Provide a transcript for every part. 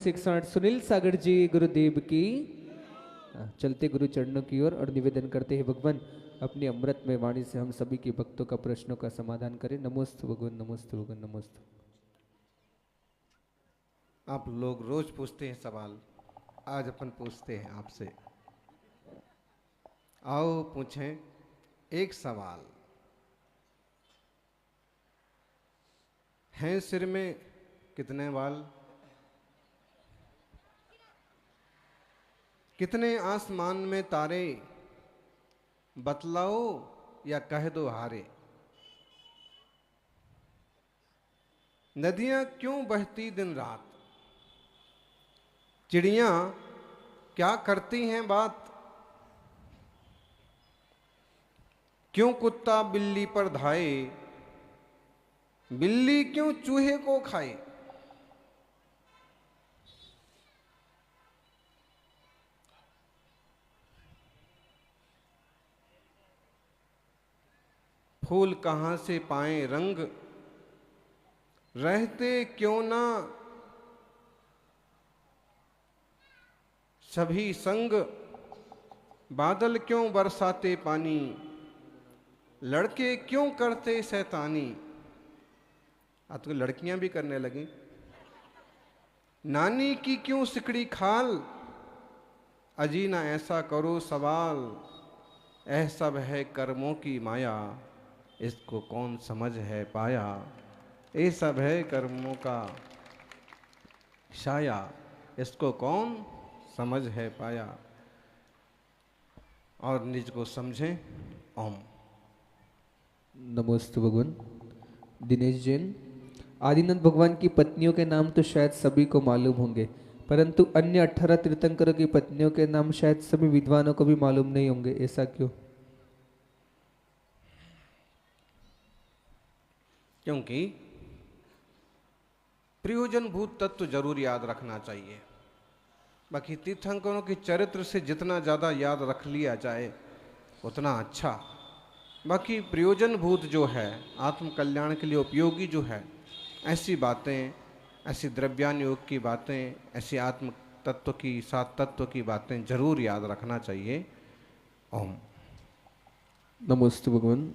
68 सुनील सागर जी गुरुदेव की चलते गुरु चरणों की ओर और निवेदन करते हैं भगवान अपनी अमृत में वाणी से हम सभी के भक्तों का प्रश्नों का समाधान करें। नमोस्तु भगवान, नमोस्तु भगवान, नमोस्तु। आप लोग रोज पूछते हैं सवाल, आज अपन पूछते हैं आपसे। आओ पूछें एक सवाल। हैं सिर में कितने बाल? कितने आसमान में तारे? बतलाओ या कह दो हारे। नदियां क्यों बहती दिन रात? चिड़ियां क्या करती हैं बात? क्यों कुत्ता बिल्ली पर धाए? बिल्ली क्यों चूहे को खाए? फूल कहां से पाएं रंग? रहते क्यों ना सभी संग? बादल क्यों बरसाते पानी? लड़के क्यों करते शैतानी? आज तो लड़कियां भी करने लगी। नानी की क्यों सिकड़ी खाल? अजी ना ऐसा करो सवाल। ऐ सब है कर्मों की माया, इसको कौन समझ है पाया। ये सब है कर्मों का छाया, इसको कौन समझ है पाया। और निज को समझें। ओम। नमोस्तु भगवान। दिनेश जैन, आदिनाथ भगवान की पत्नियों के नाम तो शायद सभी को मालूम होंगे, परंतु अन्य 18 तीर्थंकरों की पत्नियों के नाम शायद सभी विद्वानों को भी मालूम नहीं होंगे, ऐसा क्यों? क्योंकि प्रयोजनभूत तत्व जरूर याद रखना चाहिए। बाकी तीर्थंकरों के चरित्र से जितना ज़्यादा याद रख लिया जाए उतना अच्छा। बाकी प्रयोजनभूत जो है, आत्म कल्याण के लिए उपयोगी जो है, ऐसी बातें, ऐसी द्रव्यान योग की बातें, ऐसी आत्म तत्व की, सात तत्व की बातें जरूर याद रखना चाहिए। ओम। नमोस्तु भगवान।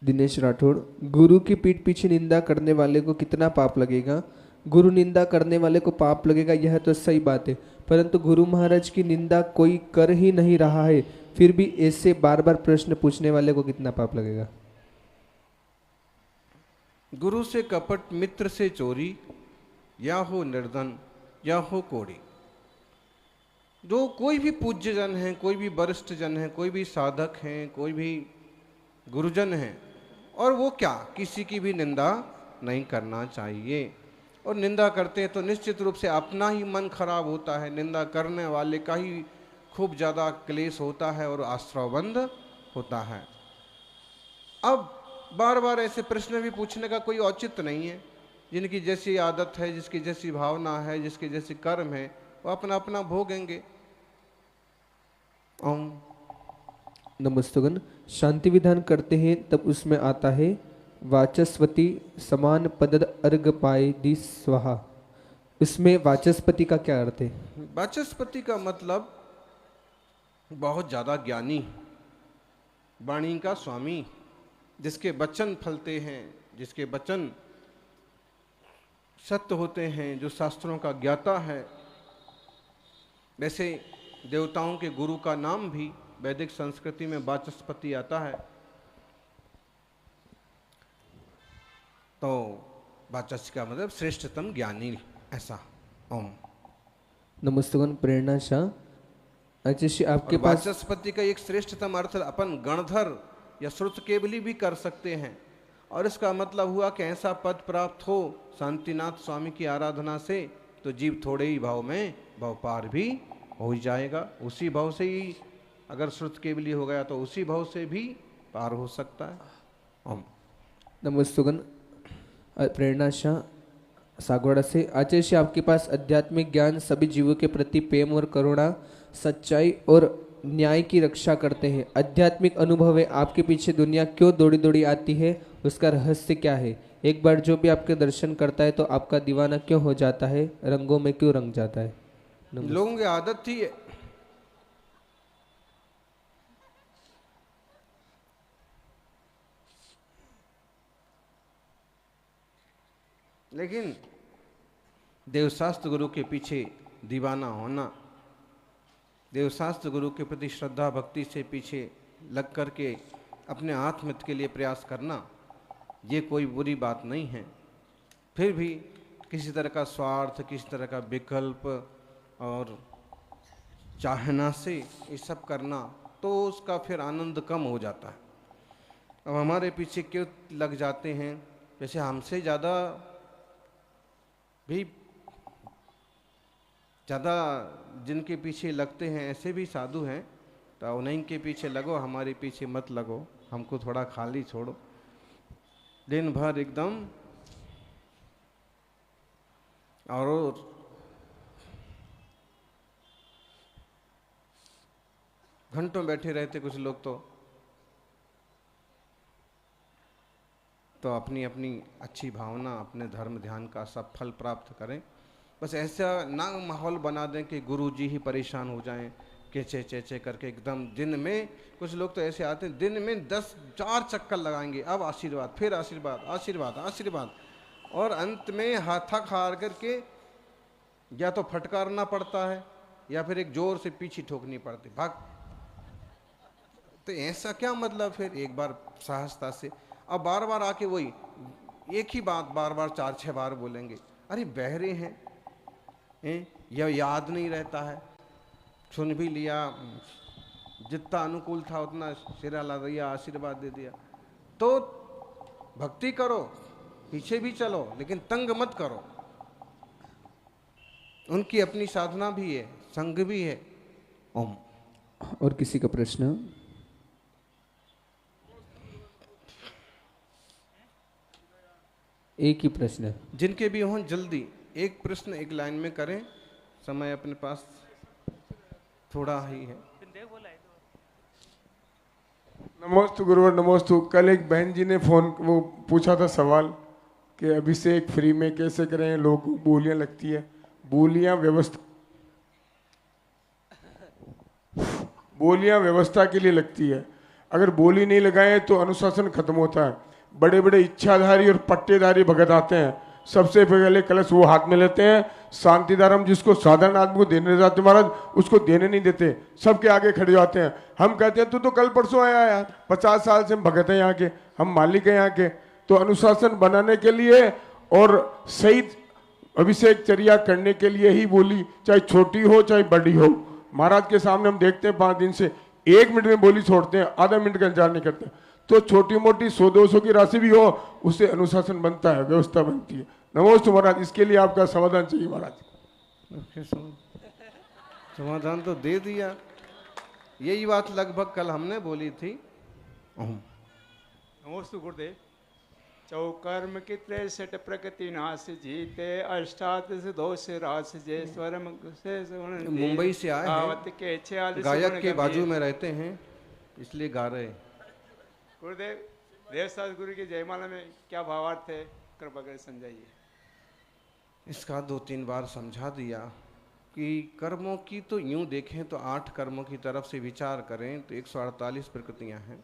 दिनेश राठौड़, गुरु की पीठ पीछे निंदा करने वाले को कितना पाप लगेगा? गुरु निंदा करने वाले को पाप लगेगा, यह तो सही बात है, परंतु गुरु महाराज की निंदा कोई कर ही नहीं रहा है, फिर भी ऐसे बार बार प्रश्न पूछने वाले को कितना पाप लगेगा? गुरु से कपट, मित्र से चोरी, या हो निर्धन या हो कोड़ी। जो कोई भी पूज्य जन है, कोई भी वरिष्ठ जन है, कोई भी साधक हैं, कोई भी गुरुजन हैं, और वो क्या, किसी की भी निंदा नहीं करना चाहिए। और निंदा करते हैं तो निश्चित रूप से अपना ही मन खराब होता है, निंदा करने वाले का ही खूब ज़्यादा क्लेश होता है और आश्रवबंध होता है। अब बार बार ऐसे प्रश्न भी पूछने का कोई औचित्य नहीं है। जिनकी जैसी आदत है, जिसकी जैसी भावना है, जिसके जैसे कर्म है, वो अपना अपना भोगेंगे। ओम। नमस्तुगन। शांति विधान करते हैं तब उसमें आता है वाचस्पति समान पद अर्घ पाए दी स्वाहा। उसमें वाचस्पति का क्या अर्थ है? वाचस्पति का मतलब बहुत ज़्यादा ज्ञानी, वाणी का स्वामी, जिसके वचन फलते हैं, जिसके वचन सत्य होते हैं, जो शास्त्रों का ज्ञाता है। वैसे देवताओं के गुरु का नाम भी वैदिक संस्कृति में वाचस्पति आता है। तो वाचस्पति का मतलब श्रेष्ठतम ज्ञानी, ऐसा। ओम। नमस्तुगन। प्रेरणा शाह, अच्छा आपके पास वाचस्पति का एक श्रेष्ठतम अर्थ अपन गणधर या श्रुत केवली भी कर सकते हैं। और इसका मतलब हुआ कि ऐसा पद प्राप्त हो शांतिनाथ स्वामी की आराधना से, तो जीव थोड़े ही भाव में भाव पार भी हो जाएगा। उसी भाव से ही अगर श्रुत केवली हो गया तो उसी भाव से भी पार हो सकता है। ओम। नमस्तुगन। प्रेरणा शाह सागवाड़ा से, आचार्य आपके पास आध्यात्मिक ज्ञान सभी जीवों के प्रति प्रेम और करुणा, सच्चाई और न्याय की रक्षा करते हैं। आध्यात्मिक अनुभव है, आपके पीछे दुनिया क्यों दौड़ी दौड़ी आती है, उसका रहस्य क्या है? एक बार जो भी आपके दर्शन करता है तो आपका दीवाना क्यों हो जाता है, रंगों में क्यों रंग जाता है? लोगों की आदत थी। लेकिन देवशास्त्र गुरु के पीछे दीवाना होना, देवशास्त्र गुरु के प्रति श्रद्धा भक्ति से पीछे लग कर के अपने आत्महित के लिए प्रयास करना, ये कोई बुरी बात नहीं है। फिर भी किसी तरह का स्वार्थ, किसी तरह का विकल्प और चाहना से ये सब करना, तो उसका फिर आनंद कम हो जाता है। अब हमारे पीछे क्यों लग जाते हैं? जैसे हमसे ज़्यादा जिनके पीछे लगते हैं ऐसे भी साधु हैं, तो उन्हीं के पीछे लगो, हमारे पीछे मत लगो, हमको थोड़ा खाली छोड़ो। दिन भर एकदम और घंटों बैठे रहते कुछ लोग तो अपनी अपनी अच्छी भावना, अपने धर्म ध्यान का सब फल प्राप्त करें। बस ऐसा ना माहौल बना दें कि गुरु जी ही परेशान हो जाएं, केचे चेचे करके एकदम। दिन में कुछ लोग तो ऐसे आते हैं, दिन में 10-4 चक्कर लगाएंगे, अब आशीर्वाद, फिर आशीर्वाद, आशीर्वाद, आशीर्वाद, और अंत में हाथा हार करके या तो फटकारना पड़ता है या फिर एक जोर से पीछे ठोकनी पड़ती, भाग। तो ऐसा क्या मतलब? फिर एक बार सहजता से, अब बार बार आके वही एक ही बात बार बार 4-6 बार बोलेंगे। अरे बहरे हैं, या याद नहीं रहता है, सुन भी लिया, जितना अनुकूल था उतना सिरा ला दिया, आशीर्वाद दे दिया। तो भक्ति करो, पीछे भी चलो, लेकिन तंग मत करो। उनकी अपनी साधना भी है, संग भी है। ओम। और किसी का प्रश्न? एक ही प्रश्न है, जिनके भी हों जल्दी एक प्रश्न एक लाइन में करें, समय अपने पास थोड़ा ही है। नमोस्तु गुरुवर, नमोस्तु। कल एक बहन जी ने फोन वो पूछा था सवाल कि अभिषेक फ्री में कैसे करें, लोग बोलियां लगती है, बोलियां व्यवस्था के लिए लगती है। अगर बोली नहीं लगाए तो अनुशासन खत्म होता है। बड़े बड़े इच्छाधारी और पट्टेधारी भगत आते हैं, सबसे पहले कलश वो हाथ में लेते हैं, शांतिधारम जिसको साधारण आदमी को देने जाते महाराज, उसको देने नहीं देते, सबके आगे खड़े जाते हैं। हम कहते हैं तू तो कल परसों आया यार, 50 साल से हम भगत हैं यहाँ के, हम मालिक हैं यहाँ के। तो अनुशासन बनाने के लिए और सही अभिषेक चर्या करने के लिए ही बोली, चाहे छोटी हो चाहे बड़ी हो। महाराज के सामने हम देखते हैं 5 दिन से 1 मिनट में बोली छोड़ते हैं, आधा मिनट का इंतजार नहीं करते। तो छोटी मोटी 100-200 की राशि भी हो, उससे अनुशासन बनता है, व्यवस्था बनती है। नमोस्तु महाराज, इसके लिए आपका समाधान चाहिए महाराज। समाधान तो दे दिया, यही बात लगभग कल हमने बोली थी। नमोस्तु गुरुदेव। चौकर्म की 63 प्रकृति नाश जीते, अष्टादश दोष रास जे स्वरम से मुंबई से आए हैं, गायक के बाजू में रहते हैं, इसलिए गा रहे। गुरुदेव, देवशास्त्र गुरु की जयमाला में क्या भावार्थ है, कृपा कर समझाइए। इसका 2-3 बार समझा दिया कि कर्मों की तो यूं देखें तो 8 कर्मों की तरफ से विचार करें तो 148 प्रकृतियां हैं।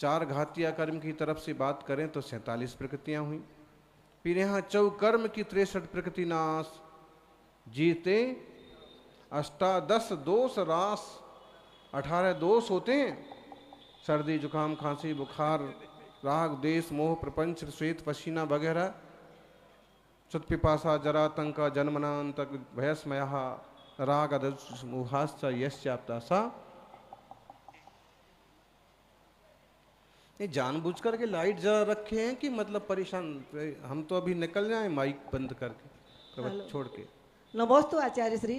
4 घातिया कर्म की तरफ से बात करें तो 47 प्रकृतियां हुई। फिर यहाँ चौकर्म की 63 प्रकृति नाश जीते, अष्टादश दोष रास, 18 दोष होते हैं, सर्दी जुकाम खांसी बुखार राग देश मोह प्रपंच श्वेत पसीना वगैरह, सुत्पिपासा जरातंक जन्मनांतक भयस्मयः राग मोहाश्च यस्याप्तासा। ये जानबूझ करके लाइट जला रखे हैं कि मतलब परेशान? हम तो अभी निकल जाए माइक बंद करके छोड़ के। नमोस्तु आचार्य श्री।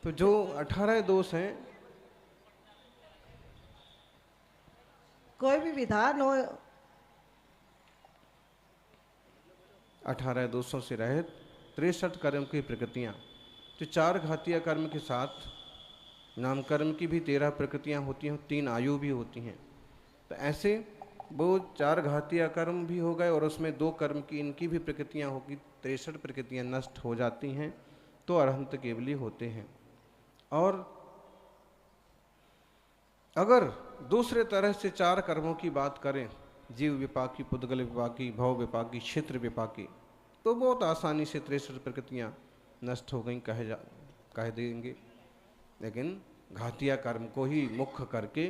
तो जो 18 दोष हैं, कोई भी विधान हो, 18 दोषों से रहित 63 कर्म की प्रकृतियां, जो 4 घातीय कर्म के साथ नाम कर्म की भी 13 प्रकृतियां होती हैं, 3 आयु भी होती हैं। तो ऐसे वो 4 घातीय कर्म भी हो गए और उसमें 2 कर्म की इनकी भी प्रकृतियां होगी, 63 प्रकृतियां नष्ट हो जाती हैं तो अरहंत केवली होते हैं। और अगर दूसरे तरह से 4 कर्मों की बात करें, जीव विपाकी, पुद्गल विपाकी, भव विपाकी, क्षेत्र विपाकी, तो बहुत आसानी से 63 प्रकृतियां नष्ट हो गई कह देंगे। लेकिन घातिया कर्म को ही मुख्य करके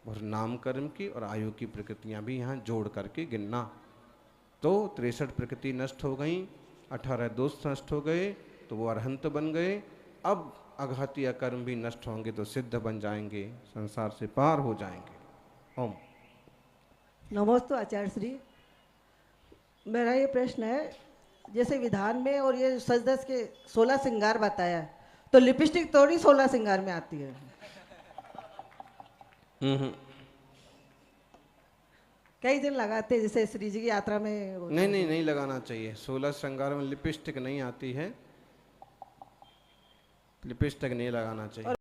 और नाम कर्म की और आयु की प्रकृतियां भी यहाँ जोड़ करके गिनना, तो 63 प्रकृति नष्ट हो गई, 18 दोष नष्ट हो गए, तो वो अरहंत बन गए। अब अघातीय कर्म भी नष्ट होंगे तो सिद्ध बन जाएंगे, संसार से पार हो जाएंगे। ओम। नमोस्तु आचार्य श्री। मेरा ये प्रश्न है, जैसे विधान में और ये सजदस के 16 श्रृंगार बताया है, तो लिपस्टिक थोड़ी 16 श्रृंगार में आती है। कई दिन लगाते हैं, जैसे श्री जी की यात्रा में होता है। नहीं लगाना चाहिए। 16 श्रृंगार में लिपस्टिक नहीं आती है, लिपस्टिक नहीं लगाना चाहिए।